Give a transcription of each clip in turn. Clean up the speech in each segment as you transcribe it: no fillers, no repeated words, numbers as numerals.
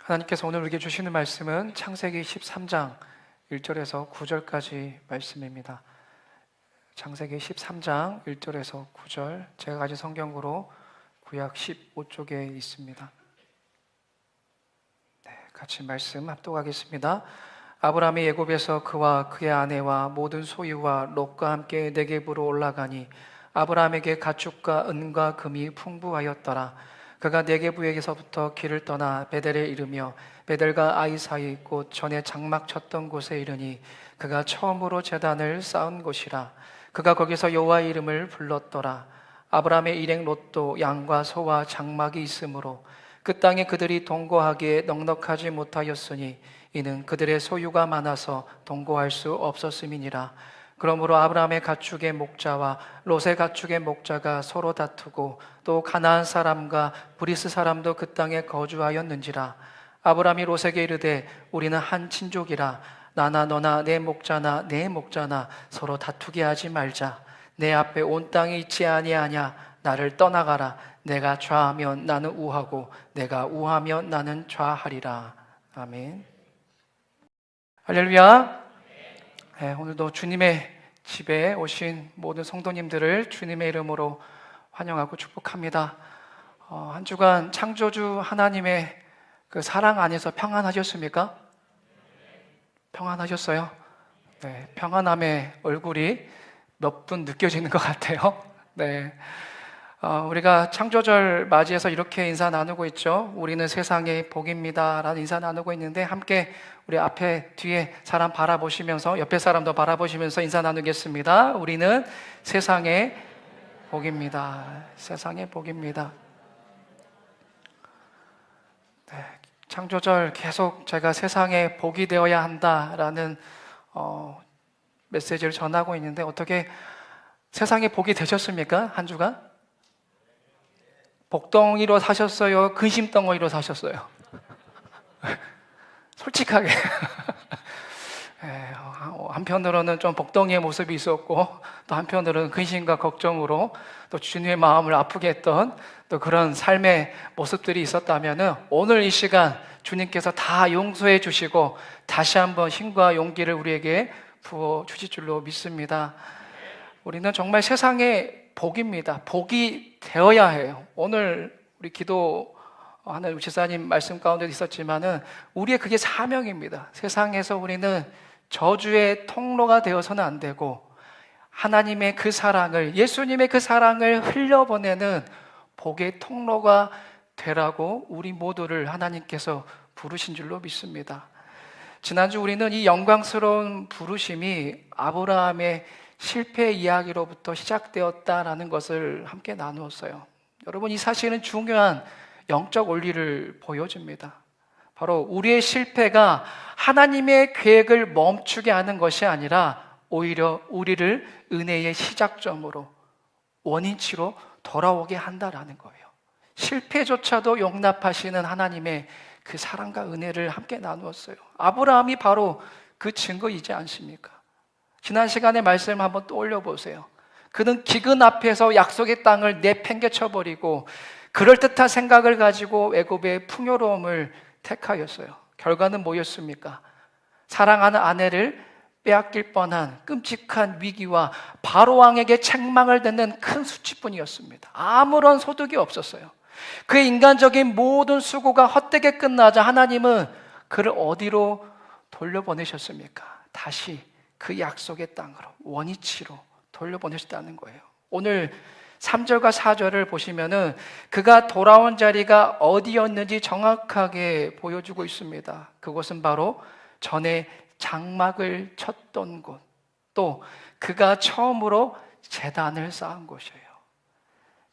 하나님께서 오늘 우리에게 주시는 말씀은 창세기 13장 1절에서 9절까지 말씀입니다. 창세기 13장 1절에서 9절, 제가 가진 성경으로 구약 15쪽에 있습니다. 같이 말씀 합독하겠습니다. 아브라함이 애굽에서 그와 그의 아내와 모든 소유와 롯과 함께 네겝으로 올라가니 아브라함에게 가축과 은과 금이 풍부하였더라. 그가 네겝에게서부터 길을 떠나 베델에 이르며 베델과 아이 사이 곧 전에 장막 쳤던 곳에 이르니 그가 처음으로 제단을 쌓은 곳이라. 그가 거기서 여호와의 이름을 불렀더라. 아브라함의 일행 롯도 양과 소와 장막이 있으므로 그 땅에 그들이 동거하기에 넉넉하지 못하였으니 이는 그들의 소유가 많아서 동거할 수 없었음이니라. 그러므로 아브라함의 가축의 목자와 롯의 가축의 목자가 서로 다투고 또 가나안 사람과 브리스 사람도 그 땅에 거주하였는지라. 아브라함이 롯에게 이르되 우리는 한 친족이라 나나 너나 내 목자나 내 목자나 서로 다투게 하지 말자. 내 앞에 온 땅이 있지 아니하냐. 나를 떠나가라. 내가 좌하면 나는 우하고 내가 우하면 나는 좌하리라. 아멘. 할렐루야. 오늘도 주님의 집에 오신 모든 성도님들을 주님의 이름으로 환영하고 축복합니다. 한 주간 창조주 하나님의 그 사랑 안에서 평안하셨습니까? 평안하셨어요? 네, 평안함의 얼굴이 몇 분 느껴지는 것 같아요. 네. 우리가 창조절 맞이해서 이렇게 인사 나누고 있죠. 우리는 세상의 복입니다 라는 인사 나누고 있는데, 함께 우리 앞에 뒤에 사람 바라보시면서, 옆에 사람도 바라보시면서 인사 나누겠습니다. 우리는 세상의 복입니다. 세상의 복입니다. 네, 창조절 계속 제가 세상의 복이 되어야 한다라는 메시지를 전하고 있는데, 어떻게 세상의 복이 되셨습니까? 한 주간? 복덩이로 사셨어요? 근심덩어리로 사셨어요? 솔직하게. 한편으로는 좀 복덩이의 모습이 있었고, 또 한편으로는 근심과 걱정으로 또 주님의 마음을 아프게 했던 또 그런 삶의 모습들이 있었다면, 오늘 이 시간 주님께서 다 용서해 주시고 다시 한번 힘과 용기를 우리에게 부어 주실 줄로 믿습니다. 우리는 정말 세상의 복입니다. 복이 되어야 해요. 오늘 우리 기도하는 지사님 말씀 가운데 있었지만은 우리의 그게 사명입니다. 세상에서 우리는 저주의 통로가 되어서는 안 되고, 하나님의 그 사랑을, 예수님의 그 사랑을 흘려보내는 복의 통로가 되라고 우리 모두를 하나님께서 부르신 줄로 믿습니다. 지난주 우리는 이 영광스러운 부르심이 아브라함의 실패 이야기로부터 시작되었다라는 것을 함께 나누었어요. 여러분, 이 사실은 중요한 영적 원리를 보여줍니다. 바로 우리의 실패가 하나님의 계획을 멈추게 하는 것이 아니라 오히려 우리를 은혜의 시작점으로, 원인치로 돌아오게 한다라는 거예요. 실패조차도 용납하시는 하나님의 그 사랑과 은혜를 함께 나누었어요. 아브라함이 바로 그 증거이지 않습니까? 지난 시간의 말씀을 한번 떠올려 보세요. 그는 기근 앞에서 약속의 땅을 내팽개쳐버리고 그럴듯한 생각을 가지고 애굽의 풍요로움을 택하였어요. 결과는 뭐였습니까? 사랑하는 아내를 빼앗길 뻔한 끔찍한 위기와 바로왕에게 책망을 듣는 큰 수치뿐이었습니다. 아무런 소득이 없었어요. 그의 인간적인 모든 수고가 헛되게 끝나자 하나님은 그를 어디로 돌려보내셨습니까? 다시 그 약속의 땅으로, 원위치로 돌려보내셨다는 거예요. 오늘 3절과 4절을 보시면은 그가 돌아온 자리가 어디였는지 정확하게 보여주고 있습니다. 그곳은 바로 전에 장막을 쳤던 곳, 또 그가 처음으로 제단을 쌓은 곳이에요.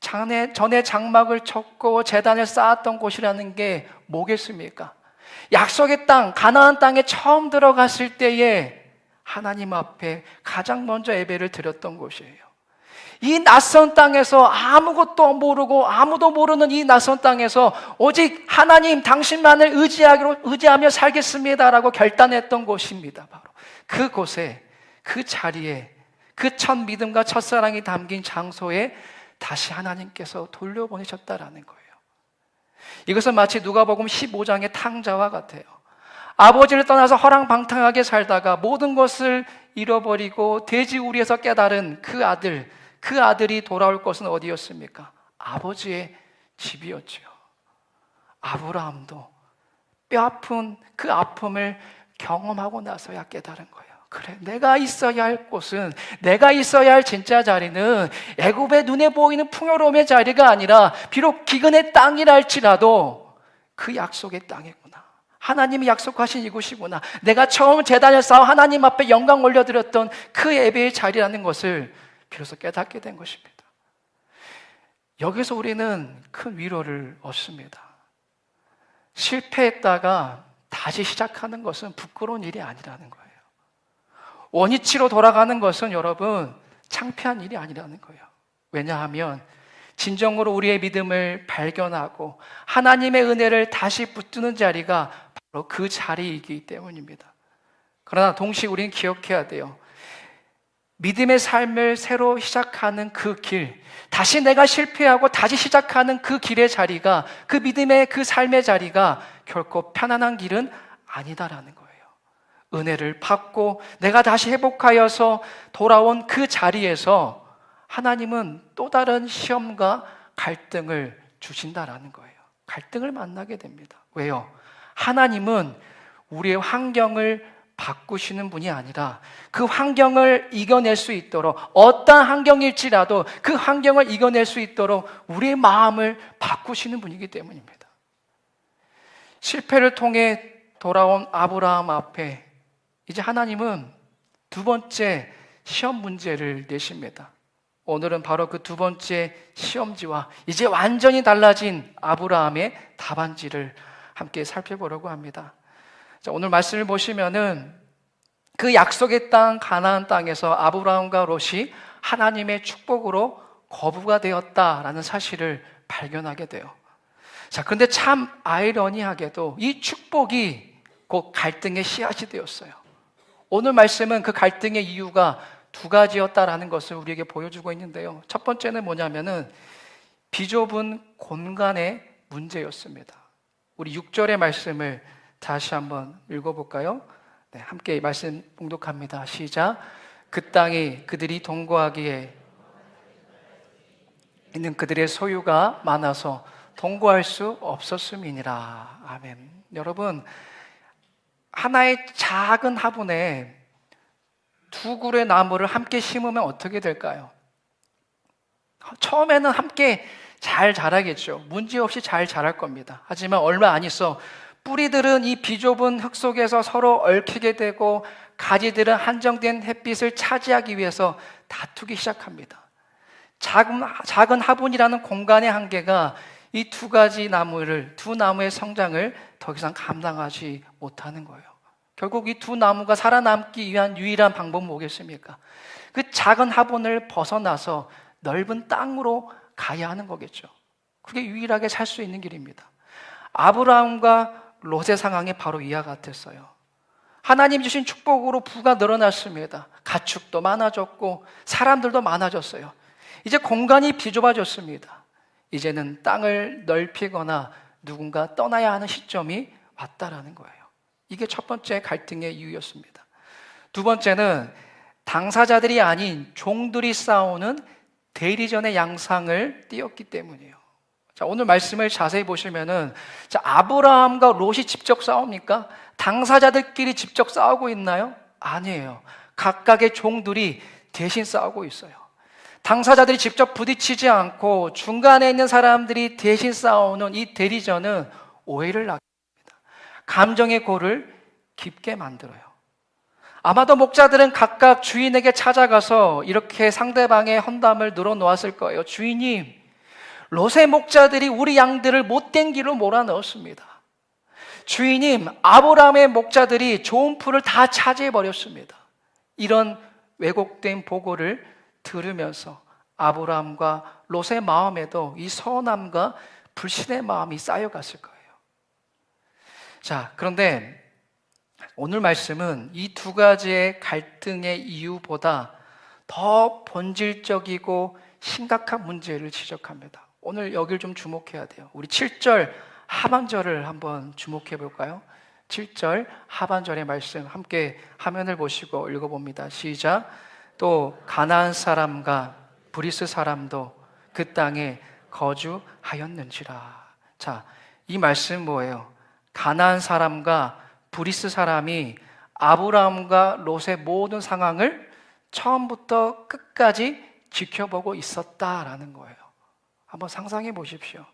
전에 장막을 쳤고 제단을 쌓았던 곳이라는 게 뭐겠습니까? 약속의 땅, 가나안 땅에 처음 들어갔을 때에 하나님 앞에 가장 먼저 예배를 드렸던 곳이에요. 이 낯선 땅에서 아무것도 모르고 아무도 모르는 이 낯선 땅에서 오직 하나님 당신만을 의지하며 살겠습니다라고 결단했던 곳입니다. 바로 그곳에, 그 자리에, 그 첫 믿음과 첫사랑이 담긴 장소에 다시 하나님께서 돌려보내셨다라는 거예요. 이것은 마치 누가복음 15장의 탕자와 같아요. 아버지를 떠나서 허랑방탕하게 살다가 모든 것을 잃어버리고 돼지우리에서 깨달은 그 아들이 돌아올 것은 어디였습니까? 아버지의 집이었지요. 아브라함도 뼈아픈 그 아픔을 경험하고 나서야 깨달은 거예요. 그래, 내가 있어야 할 곳은, 내가 있어야 할 진짜 자리는 애굽의 눈에 보이는 풍요로움의 자리가 아니라 비록 기근의 땅이라 할지라도 그 약속의 땅이구나. 하나님이 약속하신 이곳이구나. 내가 처음 제단을 쌓아 하나님 앞에 영광 올려드렸던 그 예배의 자리라는 것을 비로소 깨닫게 된 것입니다. 여기서 우리는 큰 위로를 얻습니다. 실패했다가 다시 시작하는 것은 부끄러운 일이 아니라는 거예요. 원위치로 돌아가는 것은 여러분 창피한 일이 아니라는 거예요. 왜냐하면 진정으로 우리의 믿음을 발견하고 하나님의 은혜를 다시 붙드는 자리가 바로 그 자리이기 때문입니다. 그러나 동시에 우리는 기억해야 돼요. 믿음의 삶을 새로 시작하는 그 길, 다시 내가 실패하고 다시 시작하는 그 길의 자리가, 그 믿음의 그 삶의 자리가 결코 편안한 길은 아니다라는 거예요. 은혜를 받고 내가 다시 회복하여서 돌아온 그 자리에서 하나님은 또 다른 시험과 갈등을 주신다라는 거예요. 갈등을 만나게 됩니다. 왜요? 하나님은 우리의 환경을 바꾸시는 분이 아니라 그 환경을 이겨낼 수 있도록, 어떠한 환경일지라도 그 환경을 이겨낼 수 있도록 우리의 마음을 바꾸시는 분이기 때문입니다. 실패를 통해 돌아온 아브라함 앞에 이제 하나님은 두 번째 시험 문제를 내십니다. 오늘은 바로 그 두 번째 시험지와 이제 완전히 달라진 아브라함의 답안지를 함께 살펴보려고 합니다. 자, 오늘 말씀을 보시면은 그 약속의 땅 가나안 땅에서 아브라함과 롯이 하나님의 축복으로 거부가 되었다라는 사실을 발견하게 돼요. 자, 그런데 참 아이러니하게도 이 축복이 곧 갈등의 씨앗이 되었어요. 오늘 말씀은 그 갈등의 이유가 두 가지였다라는 것을 우리에게 보여주고 있는데요. 첫 번째는 뭐냐면은 비좁은 공간의 문제였습니다. 우리 6절의 말씀을 다시 한번 읽어볼까요? 네, 함께 말씀 봉독합니다. 시작. 그 땅이 그들이 동거하기에 있는 그들의 소유가 많아서 동거할 수 없었음이니라. 아멘. 여러분, 하나의 작은 화분에 두 그루의 나무를 함께 심으면 어떻게 될까요? 처음에는 함께 잘 자라겠죠. 문제없이 잘 자랄 겁니다. 하지만 얼마 안 있어 뿌리들은 이 비좁은 흙 속에서 서로 얽히게 되고 가지들은 한정된 햇빛을 차지하기 위해서 다투기 시작합니다. 작은 화분이라는 공간의 한계가 이 두 나무의 성장을 더 이상 감당하지 못하는 거예요. 결국 이 두 나무가 살아남기 위한 유일한 방법은 뭐겠습니까? 그 작은 화분을 벗어나서 넓은 땅으로 가야 하는 거겠죠. 그게 유일하게 살 수 있는 길입니다. 아브라함과 롯의 상황이 바로 이와 같았어요. 하나님 주신 축복으로 부가 늘어났습니다. 가축도 많아졌고 사람들도 많아졌어요. 이제 공간이 비좁아졌습니다. 이제는 땅을 넓히거나 누군가 떠나야 하는 시점이 왔다라는 거예요. 이게 첫 번째 갈등의 이유였습니다. 두 번째는 당사자들이 아닌 종들이 싸우는 대리전의 양상을 띄었기 때문이에요. 자, 오늘 말씀을 자세히 보시면은, 자, 아브라함과 롯이 직접 싸웁니까? 당사자들끼리 직접 싸우고 있나요? 아니에요. 각각의 종들이 대신 싸우고 있어요. 당사자들이 직접 부딪히지 않고 중간에 있는 사람들이 대신 싸우는 이 대리전은 오해를 낳게 합니다. 감정의 골을 깊게 만들어요. 아마도 목자들은 각각 주인에게 찾아가서 이렇게 상대방의 헌담을 늘어놓았을 거예요. 주인님, 롯의 목자들이 우리 양들을 못된 길로 몰아넣었습니다. 주인님, 아브라함의 목자들이 좋은 풀을 다 차지해버렸습니다. 이런 왜곡된 보고를 들으면서 아브라함과 롯의 마음에도 이 서운함과 불신의 마음이 쌓여갔을 거예요. 자, 그런데 오늘 말씀은 이 두 가지의 갈등의 이유보다 더 본질적이고 심각한 문제를 지적합니다. 오늘 여길 좀 주목해야 돼요. 우리 7절 하반절을 한번 주목해 볼까요? 7절 하반절의 말씀 함께 화면을 보시고 읽어봅니다. 시작. 또 가나안 사람과 브리스 사람도 그 땅에 거주하였는지라. 자, 이 말씀 뭐예요? 가나안 사람과 브리스 사람이 아브라함과 롯의 모든 상황을 처음부터 끝까지 지켜보고 있었다라는 거예요. 한번 상상해 보십시오.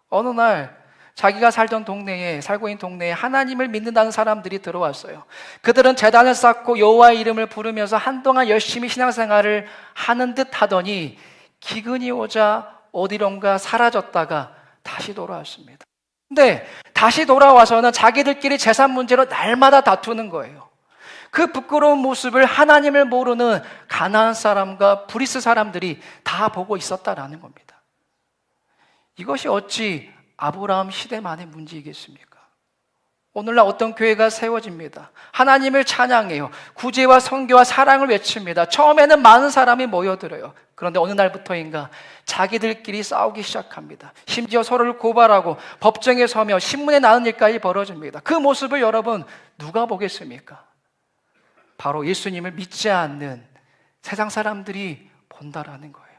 어느 날 자기가 살고 있는 동네에 하나님을 믿는다는 사람들이 들어왔어요. 그들은 제단을 쌓고 여호와의 이름을 부르면서 한동안 열심히 신앙생활을 하는 듯 하더니 기근이 오자 어디론가 사라졌다가 다시 돌아왔습니다. 근데 다시 돌아와서는 자기들끼리 재산 문제로 날마다 다투는 거예요. 그 부끄러운 모습을 하나님을 모르는 가나안 사람과 브리스 사람들이 다 보고 있었다라는 겁니다. 이것이 어찌 아브라함 시대만의 문제이겠습니까? 오늘날 어떤 교회가 세워집니다. 하나님을 찬양해요. 구제와 선교와 사랑을 외칩니다. 처음에는 많은 사람이 모여들어요. 그런데 어느 날부터인가 자기들끼리 싸우기 시작합니다. 심지어 서로를 고발하고 법정에 서며 신문에 나는 일까지 벌어집니다. 그 모습을 여러분 누가 보겠습니까? 바로 예수님을 믿지 않는 세상 사람들이 본다라는 거예요.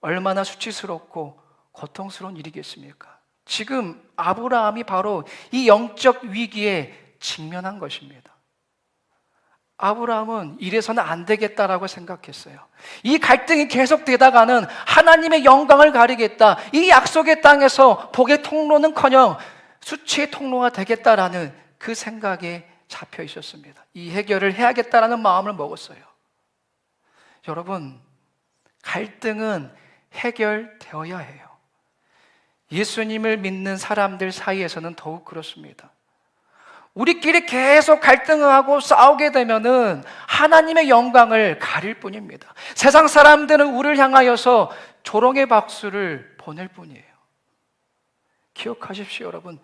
얼마나 수치스럽고 고통스러운 일이겠습니까? 지금 아브라함이 바로 이 영적 위기에 직면한 것입니다. 아브라함은 이래서는 안 되겠다라고 생각했어요. 이 갈등이 계속되다가는 하나님의 영광을 가리겠다. 이 약속의 땅에서 복의 통로는커녕 수치의 통로가 되겠다라는 그 생각에 잡혀 있었습니다. 이 해결을 해야겠다라는 마음을 먹었어요. 여러분, 갈등은 해결되어야 해요. 예수님을 믿는 사람들 사이에서는 더욱 그렇습니다. 우리끼리 계속 갈등하고 싸우게 되면은 하나님의 영광을 가릴 뿐입니다. 세상 사람들은 우리를 향하여서 조롱의 박수를 보낼 뿐이에요. 기억하십시오, 여러분.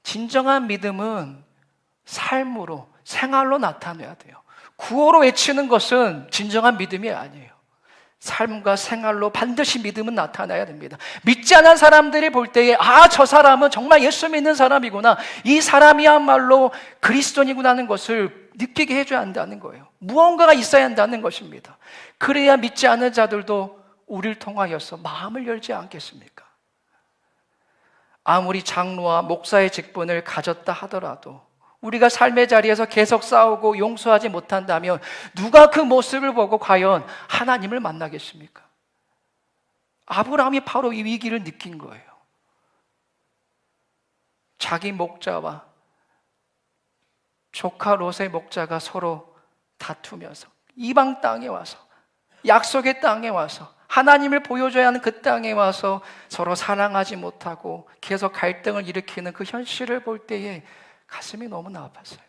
진정한 믿음은 삶으로, 생활로 나타내야 돼요. 구호로 외치는 것은 진정한 믿음이 아니에요. 삶과 생활로 반드시 믿음은 나타나야 됩니다. 믿지 않은 사람들이 볼 때에 저 사람은 정말 예수 믿는 사람이구나, 이 사람이야말로 그리스도인이구나 하는 것을 느끼게 해줘야 한다는 거예요. 무언가가 있어야 한다는 것입니다. 그래야 믿지 않는 자들도 우리를 통하여서 마음을 열지 않겠습니까? 아무리 장로와 목사의 직분을 가졌다 하더라도 우리가 삶의 자리에서 계속 싸우고 용서하지 못한다면 누가 그 모습을 보고 과연 하나님을 만나겠습니까? 아브라함이 바로 이 위기를 느낀 거예요. 자기 목자와 조카 롯의 목자가 서로 다투면서 이방 땅에 와서, 약속의 땅에 와서, 하나님을 보여줘야 하는 그 땅에 와서 서로 사랑하지 못하고 계속 갈등을 일으키는 그 현실을 볼 때에 가슴이 너무나 아팠어요.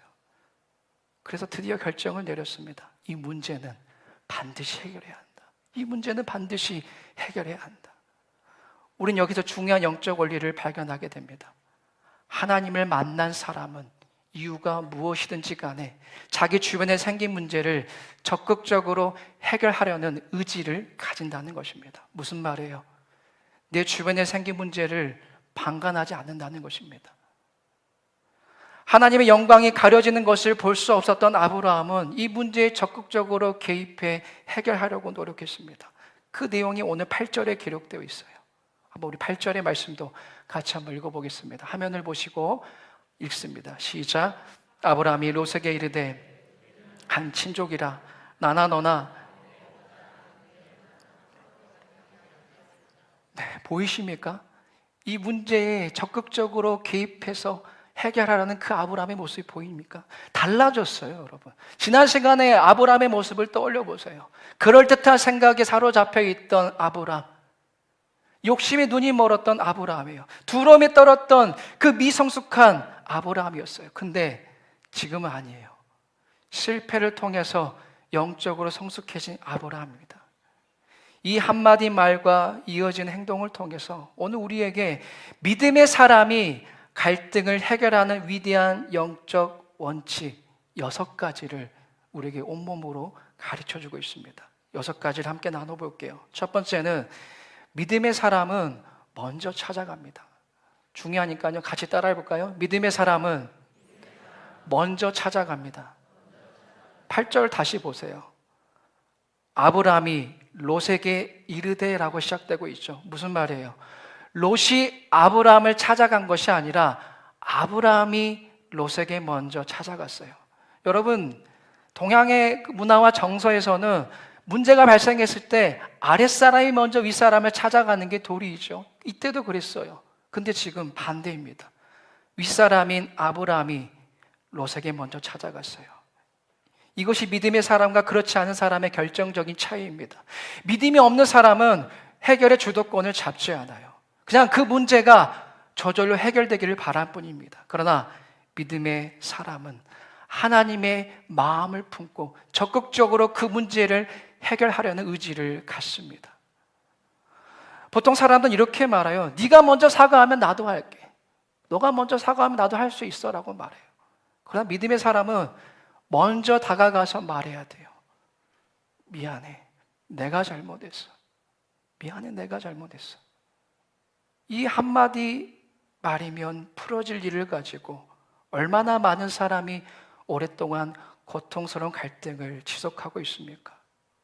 그래서 드디어 결정을 내렸습니다. 이 문제는 반드시 해결해야 한다. 이 문제는 반드시 해결해야 한다. 우린 여기서 중요한 영적 원리를 발견하게 됩니다. 하나님을 만난 사람은 이유가 무엇이든지 간에 자기 주변에 생긴 문제를 적극적으로 해결하려는 의지를 가진다는 것입니다. 무슨 말이에요? 내 주변에 생긴 문제를 방관하지 않는다는 것입니다. 하나님의 영광이 가려지는 것을 볼 수 없었던 아브라함은 이 문제에 적극적으로 개입해 해결하려고 노력했습니다. 그 내용이 오늘 8절에 기록되어 있어요. 한번 우리 8절의 말씀도 같이 한번 읽어보겠습니다. 화면을 보시고 읽습니다. 시작. 아브라함이 롯에게 이르되 한 친족이라 나나 너나. 네, 보이십니까? 이 문제에 적극적으로 개입해서 해결하라는 그 아브라함의 모습이 보입니까? 달라졌어요, 여러분. 지난 시간에 아브라함의 모습을 떠올려 보세요. 그럴듯한 생각에 사로잡혀 있던 아브라함, 욕심에 눈이 멀었던 아브라함이에요. 두려움에 떨었던 그 미성숙한 아브라함이었어요. 근데 지금은 아니에요. 실패를 통해서 영적으로 성숙해진 아브라함입니다. 이 한마디 말과 이어진 행동을 통해서 오늘 우리에게 믿음의 사람이 갈등을 해결하는 위대한 영적 원칙 6가지를 우리에게 온몸으로 가르쳐주고 있습니다. 6가지를 함께 나눠볼게요. 첫 번째는 믿음의 사람은 먼저 찾아갑니다. 중요하니까요. 같이 따라해 볼까요? 믿음의 사람은 먼저 찾아갑니다. 8절 다시 보세요. 아브라함이 롯에게 이르되라고 시작되고 있죠. 무슨 말이에요? 롯이 아브라함을 찾아간 것이 아니라 아브라함이 롯에게 먼저 찾아갔어요. 여러분, 동양의 문화와 정서에서는 문제가 발생했을 때 아랫사람이 먼저 윗사람을 찾아가는 게 도리이죠. 이때도 그랬어요. 근데 지금 반대입니다. 윗사람인 아브라함이 롯에게 먼저 찾아갔어요. 이것이 믿음의 사람과 그렇지 않은 사람의 결정적인 차이입니다. 믿음이 없는 사람은 해결의 주도권을 잡지 않아요. 그냥 그 문제가 저절로 해결되기를 바랄 뿐입니다. 그러나 믿음의 사람은 하나님의 마음을 품고 적극적으로 그 문제를 해결하려는 의지를 갖습니다. 보통 사람들은 이렇게 말해요. 네가 먼저 사과하면 나도 할게. 너가 먼저 사과하면 나도 할 수 있어 라고 말해요. 그러나 믿음의 사람은 먼저 다가가서 말해야 돼요. 미안해. 내가 잘못했어. 미안해. 내가 잘못했어. 이 한마디 말이면 풀어질 일을 가지고 얼마나 많은 사람이 오랫동안 고통스러운 갈등을 지속하고 있습니까?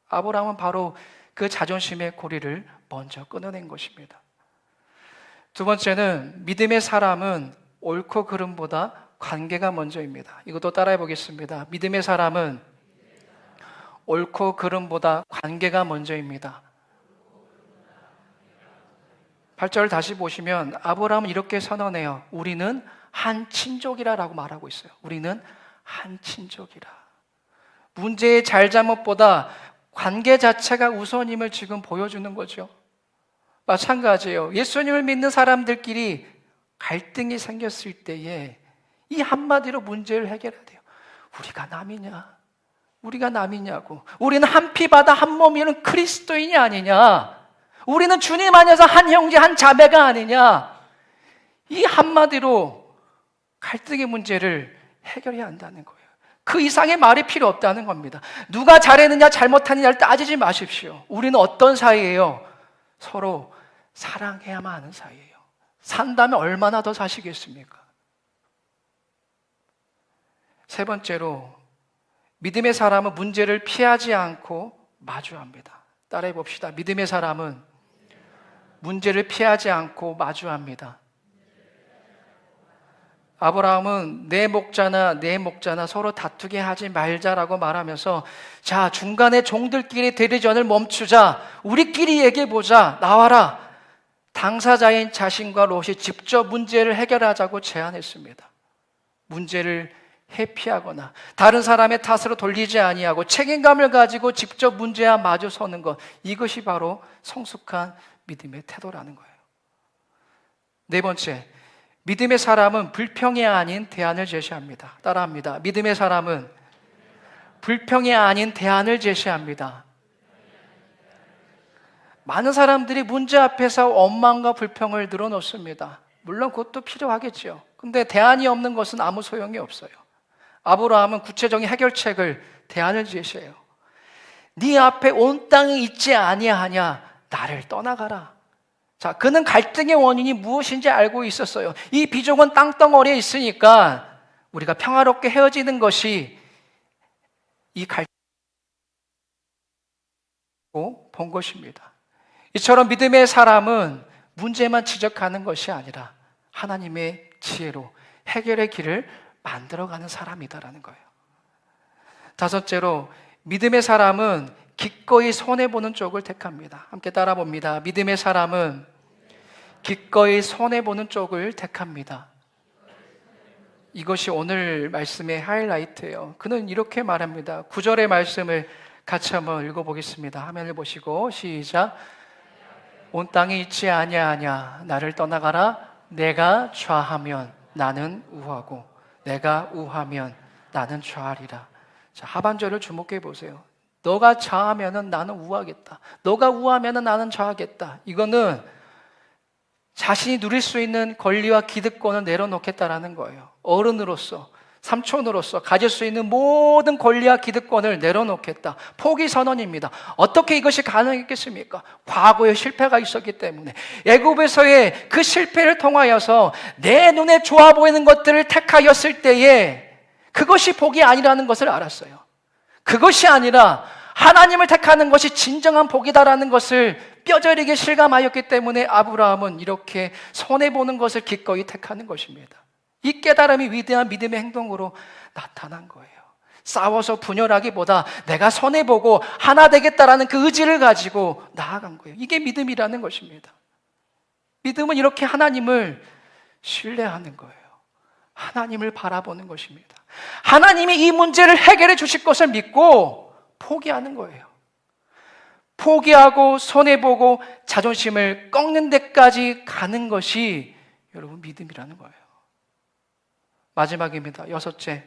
아브라함은 바로 그 자존심의 고리를 먼저 끊어낸 것입니다. 두 번째는 믿음의 사람은 옳고 그름보다 관계가 먼저입니다. 이것도 따라해 보겠습니다. 믿음의 사람은 옳고 그름보다 관계가 먼저입니다. 8절 다시 보시면 아브라함은 이렇게 선언해요. 우리는 한 친족이라고 말하고 있어요. 우리는 한 친족이라. 문제의 잘잘못보다 관계 자체가 우선임을 지금 보여주는 거죠. 마찬가지예요. 예수님을 믿는 사람들끼리 갈등이 생겼을 때에 이 한마디로 문제를 해결해야 돼요. 우리가 남이냐? 우리가 남이냐고. 우리는 한 피 바다 한 몸이는 그리스도인이 아니냐? 우리는 주님 안에서 한 형제 한 자매가 아니냐? 이 한마디로 갈등의 문제를 해결해야 한다는 거예요. 그 이상의 말이 필요 없다는 겁니다. 누가 잘했느냐 잘못하느냐를 따지지 마십시오. 우리는 어떤 사이예요? 서로 사랑해야만 하는 사이예요. 산다면 얼마나 더 사시겠습니까? 세 번째로 믿음의 사람은 문제를 피하지 않고 마주합니다. 따라해 봅시다. 믿음의 사람은 문제를 피하지 않고 마주합니다. 아브라함은 내 목자나 서로 다투게 하지 말자라고 말하면서 자, 중간에 종들끼리 대리전을 멈추자. 우리끼리 얘기해보자. 나와라. 당사자인 자신과 롯이 직접 문제를 해결하자고 제안했습니다. 문제를 회피하거나 다른 사람의 탓으로 돌리지 아니하고 책임감을 가지고 직접 문제와 마주 서는 것, 이것이 바로 성숙한 믿음의 태도라는 거예요. 네 번째, 믿음의 사람은 불평이 아닌 대안을 제시합니다. 따라합니다. 믿음의 사람은 불평이 아닌 대안을 제시합니다. 많은 사람들이 문제 앞에서 원망과 불평을 늘어놓습니다. 물론 그것도 필요하겠죠. 근데 대안이 없는 것은 아무 소용이 없어요. 아브라함은 구체적인 해결책을, 대안을 제시해요. 네 앞에 온 땅이 있지 아니하냐? 나를 떠나가라. 자, 그는 갈등의 원인이 무엇인지 알고 있었어요. 이 비족은 땅덩어리에 있으니까 우리가 평화롭게 헤어지는 것이 이 갈등을 본 것입니다. 이처럼 믿음의 사람은 문제만 지적하는 것이 아니라 하나님의 지혜로 해결의 길을 만들어가는 사람이다라는 거예요. 다섯째로 믿음의 사람은 기꺼이 손해보는 쪽을 택합니다. 함께 따라 봅니다. 믿음의 사람은 기꺼이 손해보는 쪽을 택합니다. 이것이 오늘 말씀의 하이라이트예요. 그는 이렇게 말합니다. 9절의 말씀을 같이 한번 읽어보겠습니다. 화면을 보시고 시작. 온 땅에 있지 아니하냐? 나를 떠나가라. 내가 좌하면 나는 우하고 내가 우하면 나는 좌하리라. 자, 하반절을 주목해 보세요. 너가 좌하면 나는 우하겠다. 너가 우하면 나는 좌하겠다. 이거는 자신이 누릴 수 있는 권리와 기득권을 내려놓겠다라는 거예요. 어른으로서 삼촌으로서 가질 수 있는 모든 권리와 기득권을 내려놓겠다. 포기 선언입니다. 어떻게 이것이 가능했겠습니까? 과거에 실패가 있었기 때문에. 애굽에서의 그 실패를 통하여서 내 눈에 좋아 보이는 것들을 택하였을 때에 그것이 복이 아니라는 것을 알았어요. 그것이 아니라 하나님을 택하는 것이 진정한 복이다라는 것을 뼈저리게 실감하였기 때문에 아브라함은 이렇게 손해보는 것을 기꺼이 택하는 것입니다. 이 깨달음이 위대한 믿음의 행동으로 나타난 거예요. 싸워서 분열하기보다 내가 손해보고 하나 되겠다라는 그 의지를 가지고 나아간 거예요. 이게 믿음이라는 것입니다. 믿음은 이렇게 하나님을 신뢰하는 거예요. 하나님을 바라보는 것입니다. 하나님이 이 문제를 해결해 주실 것을 믿고 포기하는 거예요. 포기하고 손해보고 자존심을 꺾는 데까지 가는 것이 여러분 믿음이라는 거예요. 마지막입니다. 6째,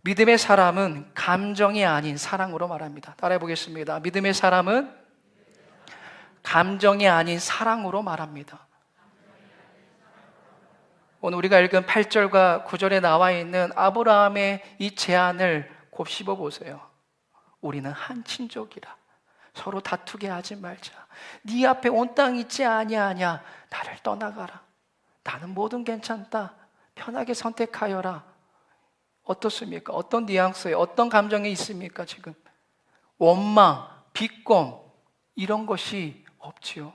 믿음의 사람은 감정이 아닌 사랑으로 말합니다. 따라해 보겠습니다. 믿음의 사람은 감정이 아닌 사랑으로 말합니다. 오늘 우리가 읽은 8절과 9절에 나와 있는 아브라함의 이 제안을 곱씹어 보세요. 우리는 한 친족이라 서로 다투게 하지 말자. 네 앞에 온 땅 있지 아니하냐. 나를 떠나가라. 나는 뭐든 괜찮다. 편하게 선택하여라. 어떻습니까? 어떤 뉘앙스에 어떤 감정이 있습니까? 지금 원망, 비꼼 이런 것이 없지요.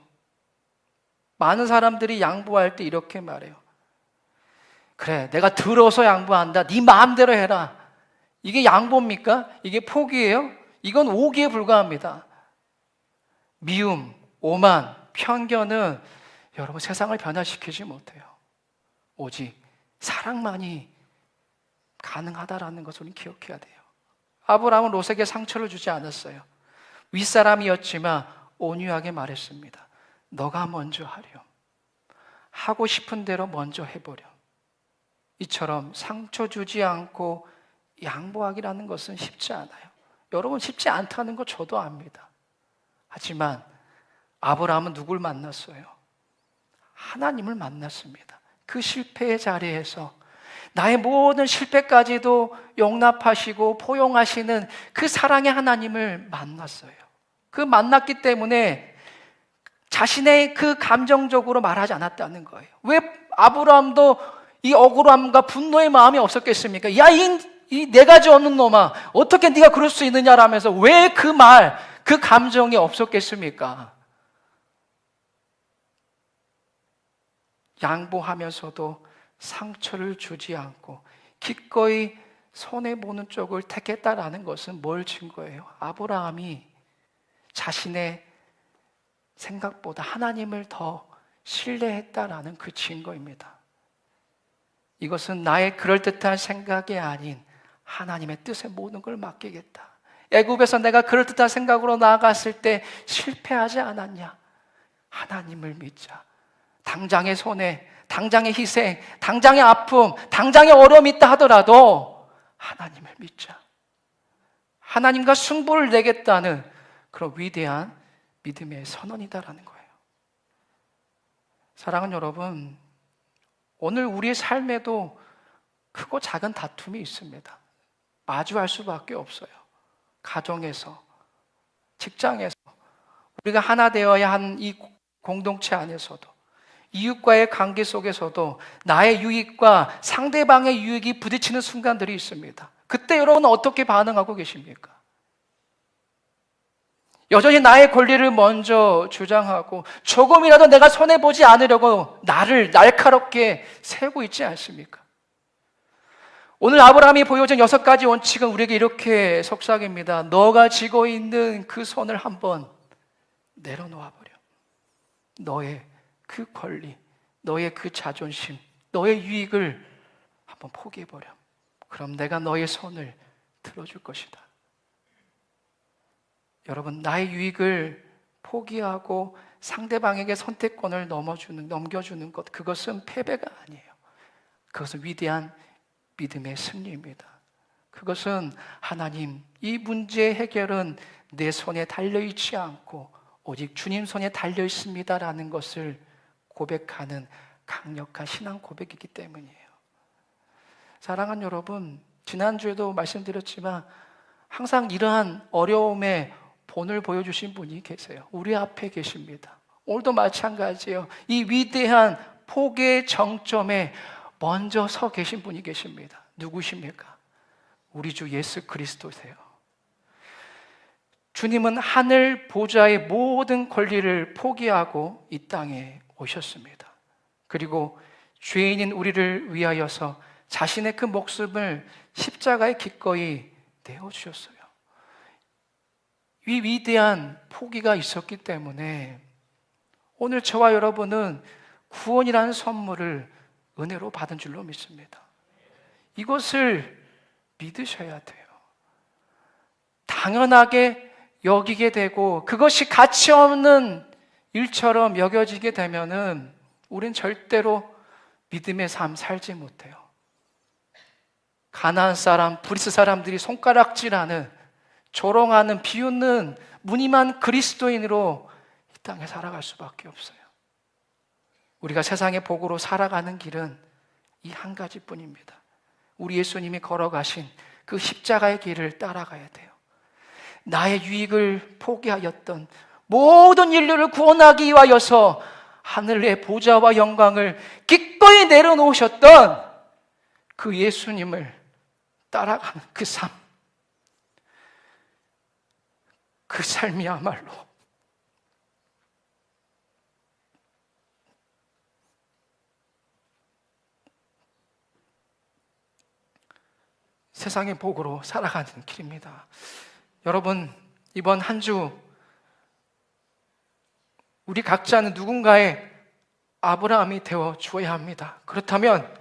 많은 사람들이 양보할 때 이렇게 말해요. 그래, 내가 들어서 양보한다. 네 마음대로 해라. 이게 양보입니까? 이게 포기예요? 이건 오기에 불과합니다. 미움, 오만, 편견은 여러분 세상을 변화시키지 못해요. 오직 사랑만이 가능하다라는 것을 우리는 기억해야 돼요. 아브라함은 롯에게 상처를 주지 않았어요. 윗사람이었지만 온유하게 말했습니다. 너가 먼저 하렴. 하고 싶은 대로 먼저 해보렴. 이처럼 상처 주지 않고 양보하기라는 것은 쉽지 않아요. 여러분 쉽지 않다는 거 저도 압니다. 하지만 아브라함은 누굴 만났어요? 하나님을 만났습니다. 그 실패의 자리에서 나의 모든 실패까지도 용납하시고 포용하시는 그 사랑의 하나님을 만났어요. 그 만났기 때문에 자신의 그 감정적으로 말하지 않았다는 거예요. 왜 아브라함도 이 억울함과 분노의 마음이 없었겠습니까? 야, 이 네 가지 없는 놈아, 어떻게 네가 그럴 수 있느냐라면서 왜 그 말, 그 감정이 없었겠습니까? 양보하면서도 상처를 주지 않고 기꺼이 손해보는 쪽을 택했다라는 것은 뭘 증거예요? 아브라함이 자신의 생각보다 하나님을 더 신뢰했다라는 그 증거입니다. 이것은 나의 그럴듯한 생각이 아닌 하나님의 뜻에 모든 걸 맡기겠다. 애굽에서 내가 그럴듯한 생각으로 나아갔을 때 실패하지 않았냐? 하나님을 믿자. 당장의 손해, 당장의 희생, 당장의 아픔, 당장의 어려움이 있다 하더라도 하나님을 믿자. 하나님과 승부를 내겠다는 그런 위대한 믿음의 선언이다라는 거예요. 사랑하는 여러분, 오늘 우리의 삶에도 크고 작은 다툼이 있습니다. 마주할 수밖에 없어요. 가정에서, 직장에서, 우리가 하나 되어야 한 이 공동체 안에서도, 이웃과의 관계 속에서도 나의 유익과 상대방의 유익이 부딪히는 순간들이 있습니다. 그때 여러분은 어떻게 반응하고 계십니까? 여전히 나의 권리를 먼저 주장하고 조금이라도 내가 손해보지 않으려고 나를 날카롭게 세우고 있지 않습니까? 오늘 아브라함이 보여준 6가지 원칙은 우리에게 이렇게 속삭입니다. 너가 쥐고 있는 그 손을 한번 내려놓아버려. 너의 그 권리, 너의 그 자존심, 너의 유익을 한번 포기해버려. 그럼 내가 너의 손을 들어줄 것이다. 여러분, 나의 유익을 포기하고 상대방에게 선택권을 넘겨주는 것, 그것은 패배가 아니에요. 그것은 위대한 믿음의 승리입니다. 그것은 하나님, 이 문제의 해결은 내 손에 달려있지 않고 오직 주님 손에 달려있습니다라는 것을 고백하는 강력한 신앙 고백이기 때문이에요. 사랑하는 여러분, 지난주에도 말씀드렸지만 항상 이러한 어려움에 본을 보여주신 분이 계세요. 우리 앞에 계십니다. 오늘도 마찬가지예요. 이 위대한 포기의 정점에 먼저 서 계신 분이 계십니다. 누구십니까? 우리 주 예수 그리스도세요. 주님은 하늘 보좌의 모든 권리를 포기하고 이 땅에 오셨습니다. 그리고 죄인인 우리를 위하여서 자신의 그 목숨을 십자가에 기꺼이 내어주셨어요. 이 위대한 포기가 있었기 때문에 오늘 저와 여러분은 구원이라는 선물을 은혜로 받은 줄로 믿습니다. 이것을 믿으셔야 돼요. 당연하게 여기게 되고 그것이 가치 없는 일처럼 여겨지게 되면은 우린 절대로 믿음의 삶 살지 못해요. 가나안 사람, 브리스 사람들이 손가락질하는, 조롱하는, 비웃는 무늬만 그리스도인으로 이 땅에 살아갈 수밖에 없어요. 우리가 세상의 복으로 살아가는 길은 이 한 가지뿐입니다. 우리 예수님이 걸어가신 그 십자가의 길을 따라가야 돼요. 나의 유익을 포기하였던, 모든 인류를 구원하기 위하여서 하늘의 보좌와 영광을 기꺼이 내려놓으셨던 그 예수님을 따라가는 그 삶, 그 삶이야말로 세상의 복으로 살아가는 길입니다. 여러분, 이번 한 주 우리 각자는 누군가의 아브라함이 되어 주어야 합니다. 그렇다면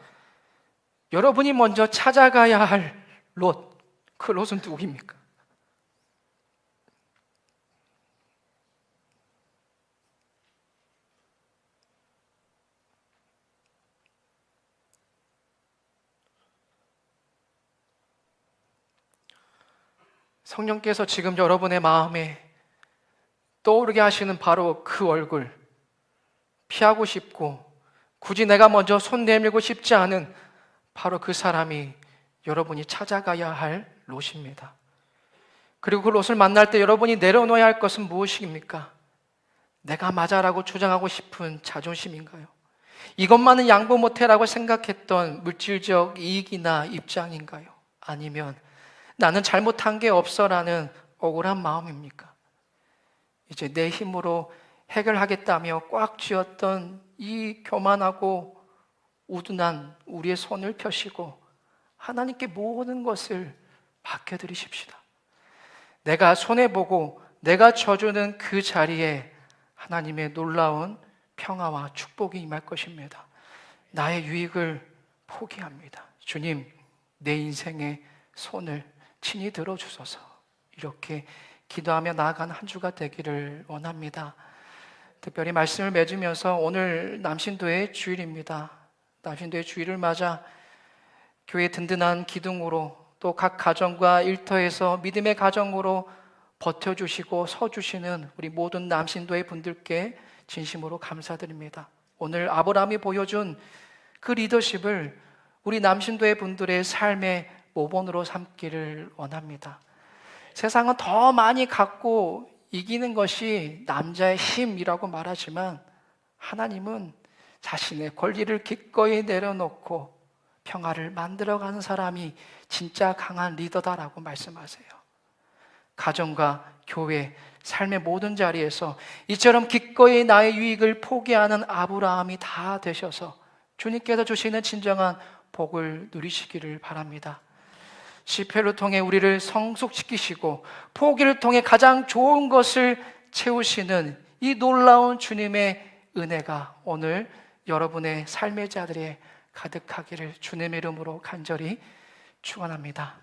여러분이 먼저 찾아가야 할 롯, 그 롯은 누구입니까? 성령께서 지금 여러분의 마음에 떠오르게 하시는 바로 그 얼굴, 피하고 싶고 굳이 내가 먼저 손 내밀고 싶지 않은 바로 그 사람이 여러분이 찾아가야 할 롯입니다. 그리고 그 롯을 만날 때 여러분이 내려놓아야 할 것은 무엇입니까? 내가 맞아라고 주장하고 싶은 자존심인가요? 이것만은 양보 못해라고 생각했던 물질적 이익이나 입장인가요? 아니면 나는 잘못한 게 없어라는 억울한 마음입니까? 이제 내 힘으로 해결하겠다며 꽉 쥐었던 이 교만하고 우둔한 우리의 손을 펴시고 하나님께 모든 것을 맡겨드리십시다. 내가 손해보고 내가 져주는 그 자리에 하나님의 놀라운 평화와 축복이 임할 것입니다. 나의 유익을 포기합니다. 주님, 내 인생의 손을 친히 들어주소서. 이렇게 기도하며 나아가는 한 주가 되기를 원합니다. 특별히 말씀을 맺으면서 오늘 남신도의 주일입니다. 남신도의 주일을 맞아 교회 든든한 기둥으로 또 각 가정과 일터에서 믿음의 가정으로 버텨주시고 서주시는 우리 모든 남신도의 분들께 진심으로 감사드립니다. 오늘 아브라함이 보여준 그 리더십을 우리 남신도의 분들의 삶의 모본으로 삼기를 원합니다. 세상은 더 많이 갖고 이기는 것이 남자의 힘이라고 말하지만 하나님은 자신의 권리를 기꺼이 내려놓고 평화를 만들어가는 사람이 진짜 강한 리더다라고 말씀하세요. 가정과 교회, 삶의 모든 자리에서 이처럼 기꺼이 나의 유익을 포기하는 아브라함이 다 되셔서 주님께서 주시는 진정한 복을 누리시기를 바랍니다. 시편을 통해 우리를 성숙시키시고 포기를 통해 가장 좋은 것을 채우시는 이 놀라운 주님의 은혜가 오늘 여러분의 삶의 자들에 가득하기를 주님의 이름으로 간절히 축원합니다.